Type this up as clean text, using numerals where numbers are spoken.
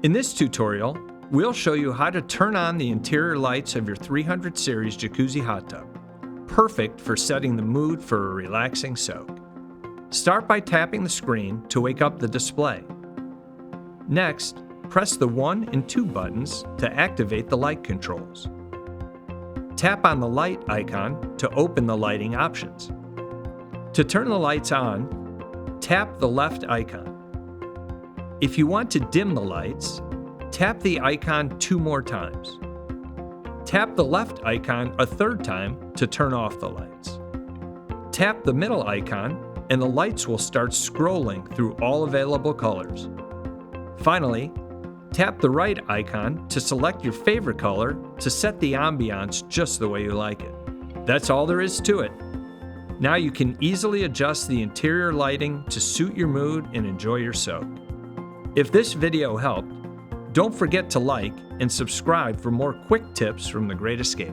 In this tutorial, we'll show you how to turn on the interior lights of your 300 series jacuzzi hot tub. Perfect for setting the mood for a relaxing soak. Start by tapping the screen to wake up the display. Next, press the 1 and 2 buttons to activate the light controls. Tap on the light icon to open the lighting options. To turn the lights on, tap the left icon. If you want to dim the lights, tap the icon 2 more times. Tap the left icon a 3rd time to turn off the lights. Tap the middle icon and the lights will start scrolling through all available colors. Finally, tap the right icon to select your favorite color to set the ambiance just the way you like it. That's all there is to it. Now you can easily adjust the interior lighting to suit your mood and enjoy your soak. If this video helped, don't forget to like and subscribe for more quick tips from The Great Escape.